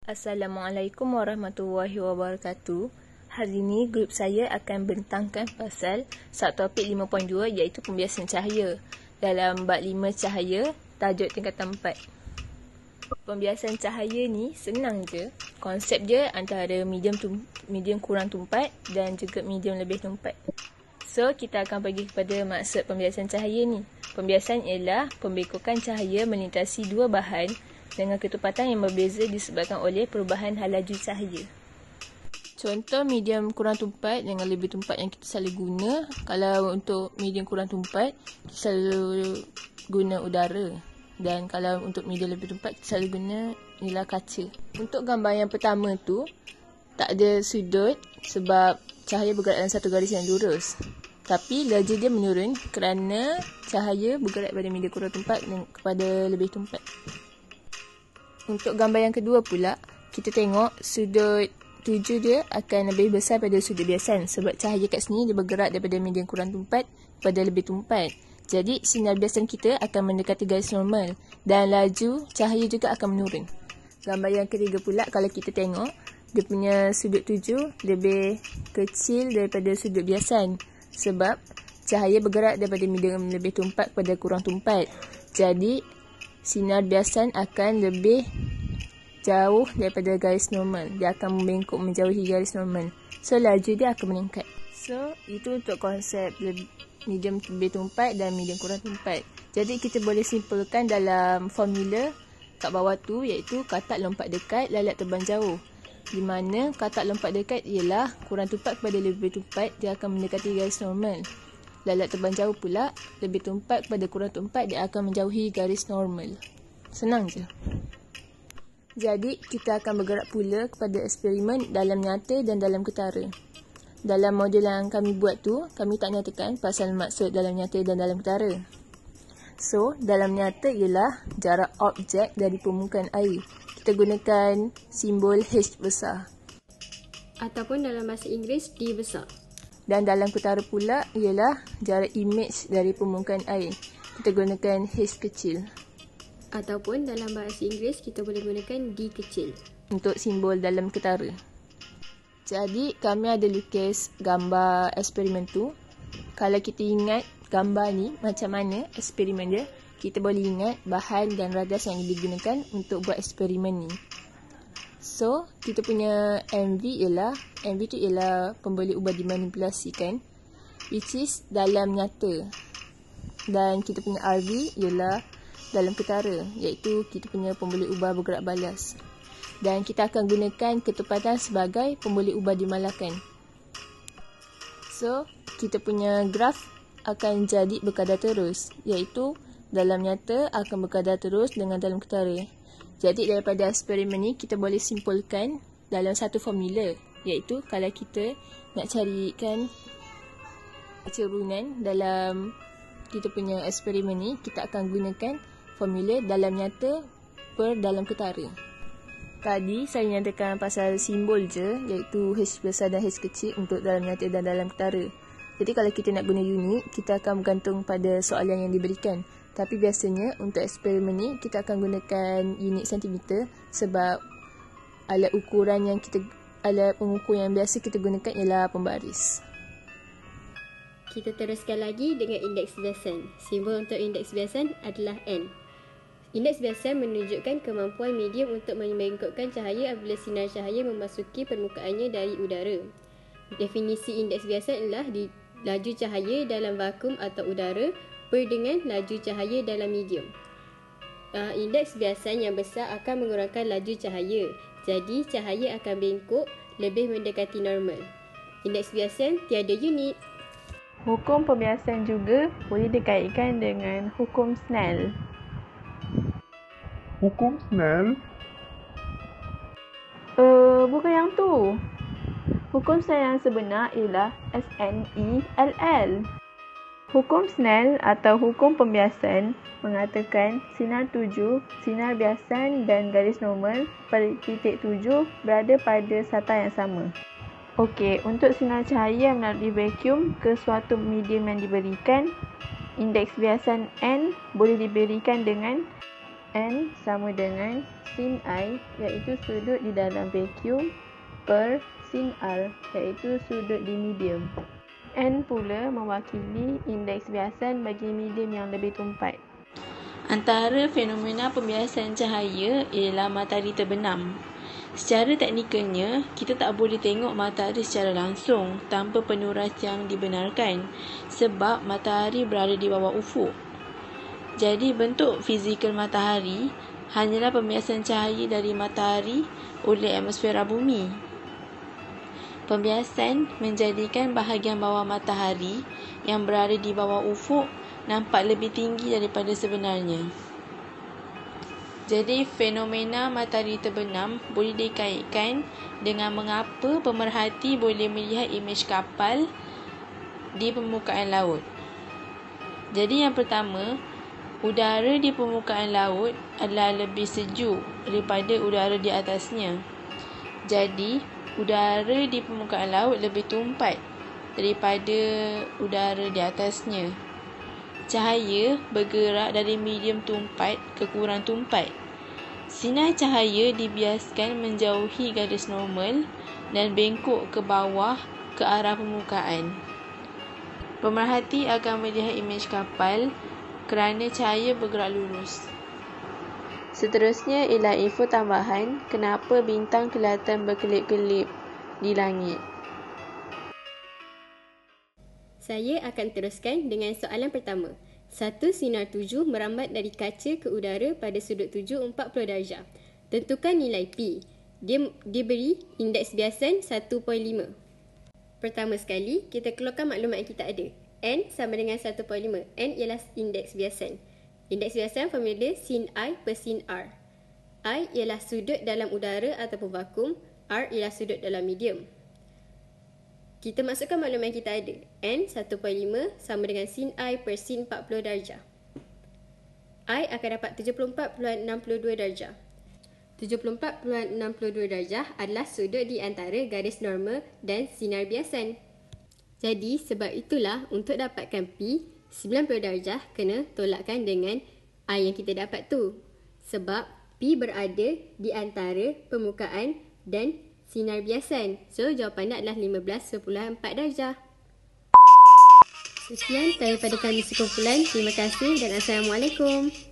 Assalamualaikum warahmatullahi wabarakatuh. Hari ini grup saya akan bentangkan pasal subtopik 5.2 iaitu pembiasan cahaya dalam bab 5 cahaya, tajuk tingkatan 4. Pembiasan cahaya ni senang je. Konsep dia antara medium kurang tumpat dan juga medium lebih tumpat. So, kita akan pergi kepada maksud pembiasan cahaya ni. Pembiasan ialah pembengkokan cahaya melintasi dua bahan dengan ketepatan yang berbeza disebabkan oleh perubahan laju cahaya. Contoh medium kurang tumpat dengan lebih tumpat yang kita selalu guna. Kalau untuk medium kurang tumpat, kita selalu guna udara. Dan kalau untuk medium lebih tumpat, kita selalu guna ialah kaca. Untuk gambar yang pertama tu, tak ada sudut sebab cahaya bergerak dalam satu garis yang lurus. Tapi laju dia menurun kerana cahaya bergerak pada medium kurang tumpat kepada lebih tumpat. Untuk gambar yang kedua pula, kita tengok sudut tuju dia akan lebih besar pada sudut biasan sebab cahaya kat sini dia bergerak daripada medium kurang tumpat kepada lebih tumpat. Jadi sinar biasan kita akan mendekati garis normal dan laju cahaya juga akan menurun. Gambar yang ketiga pula, kalau kita tengok dia punya sudut tuju lebih kecil daripada sudut biasan sebab cahaya bergerak daripada medium lebih tumpat kepada kurang tumpat. Jadi sinar biasan akan lebih jauh daripada garis normal. Dia akan membengkok menjauhi garis normal. So, laju dia akan meningkat. So, itu untuk konsep medium lebih tumpat dan medium kurang tumpat. Jadi, kita boleh simpulkan dalam formula kat bawah tu iaitu katak lompat dekat, lalat terbang jauh. Di mana katak lompat dekat ialah kurang tumpat kepada lebih tumpat, dia akan mendekati garis normal. Lalat terbang jauh pula, lebih tumpat kepada kurang tumpat, dia akan menjauhi garis normal. Senang je. Jadi, kita akan bergerak pula kepada eksperimen dalam nyata dan dalam ketara. Dalam modul yang kami buat tu, kami tak nyatakan pasal maksud dalam nyata dan dalam ketara. So, dalam nyata ialah jarak objek dari permukaan air. Kita gunakan simbol H besar. Ataupun dalam bahasa Inggeris, D besar. Dan dalam ketara pula ialah jarak imej dari permukaan air. Kita gunakan H kecil. Ataupun dalam bahasa Inggeris kita boleh gunakan D kecil. Untuk simbol dalam ketara. Jadi kami ada lukis gambar eksperimen tu. Kalau kita ingat gambar ni macam mana eksperimen dia, kita boleh ingat bahan dan radas yang digunakan untuk buat eksperimen ni. So, kita punya MV tu ialah pembeli ubah dimanipulasikan, which is dalam nyata. Dan kita punya RV ialah dalam ketara, iaitu kita punya pembeli ubah bergerak balas. Dan kita akan gunakan ketepatan sebagai pembeli ubah dimalakan. So, kita punya graf akan jadi berkadar terus, iaitu dalam nyata akan berkadar terus dengan dalam ketara. Jadi daripada eksperimen ni kita boleh simpulkan dalam satu formula, iaitu kalau kita nak carikan cerunan dalam kita punya eksperimen ni, kita akan gunakan formula dalam nyata per dalam ketara. Tadi saya nyatakan pasal simbol je, iaitu H besar dan H kecil untuk dalam nyata dan dalam ketara. Jadi kalau kita nak guna unit, kita akan bergantung pada soalan yang diberikan. Tapi biasanya untuk eksperimen ni kita akan gunakan unit sentimeter sebab alat pengukur yang biasa kita gunakan ialah pembaris. Kita teruskan lagi dengan indeks biasan. Simbol untuk indeks biasan adalah N. Indeks biasan menunjukkan kemampuan medium untuk membengkokkan cahaya apabila sinar cahaya memasuki permukaannya dari udara. Definisi indeks biasan adalah laju cahaya dalam vakum atau udara per dengan laju cahaya dalam medium. Indeks biasan yang besar akan mengurangkan laju cahaya. Jadi, cahaya akan bengkok lebih mendekati normal. Indeks biasan tiada unit. Hukum pembiasan juga boleh dikaitkan dengan hukum Snell. Hukum Snell? Bukan yang tu. Hukum Snell yang sebenar ialah SNELL. Hukum Snell atau hukum pembiasan mengatakan sinar tuju, sinar biasan dan garis normal pada titik tuju berada pada sata yang sama. Okey, untuk sinar cahaya melalui vacuum ke suatu medium yang diberikan, indeks biasan N boleh diberikan dengan N sama dengan sin I iaitu sudut di dalam vacuum per sin R iaitu sudut di medium. N pula mewakili indeks biasan bagi medium yang lebih tumpat. Antara fenomena pembiasan cahaya ialah matahari terbenam. Secara teknikalnya, kita tak boleh tengok matahari secara langsung tanpa penuras yang dibenarkan sebab matahari berada di bawah ufuk. Jadi bentuk fizikal matahari hanyalah pembiasan cahaya dari matahari oleh atmosfera bumi. Pembiasan menjadikan bahagian bawah matahari yang berada di bawah ufuk nampak lebih tinggi daripada sebenarnya. Jadi fenomena matahari terbenam boleh dikaitkan dengan mengapa pemerhati boleh melihat imej kapal di permukaan laut. Jadi yang pertama, udara di permukaan laut adalah lebih sejuk daripada udara di atasnya. Jadi udara di permukaan laut lebih tumpat daripada udara di atasnya. Cahaya bergerak dari medium tumpat ke kurang tumpat. Sinar cahaya dibiaskan menjauhi garis normal dan bengkok ke bawah ke arah permukaan. Pemerhati akan melihat imej kapal kerana cahaya bergerak lurus. Seterusnya ialah info tambahan kenapa bintang kelihatan berkelip-kelip di langit. Saya akan teruskan dengan soalan pertama. Satu sinar tuju merambat dari kaca ke udara pada sudut tuju 40 darjah. Tentukan nilai P. Dia diberi indeks biasan 1.5. Pertama sekali, kita keluarkan maklumat yang kita ada. N sama dengan 1.5. N ialah indeks biasan. Indeks biasan formula sin I per sin R. I ialah sudut dalam udara ataupun vakum. R ialah sudut dalam medium. Kita masukkan maklumat yang kita ada. N 1.5 sama dengan sin I per sin 40 darjah. I akan dapat 74.62 darjah. 74.62 darjah adalah sudut di antara garis normal dan sinar biasan. Jadi sebab itulah untuk dapatkan P 90 darjah kena tolakkan dengan I yang kita dapat tu. Sebab P berada di antara permukaan dan sinar biasan. So jawapannya adalah 15.4 darjah. Sekian daripada kami sekumpulan. Terima kasih dan Assalamualaikum.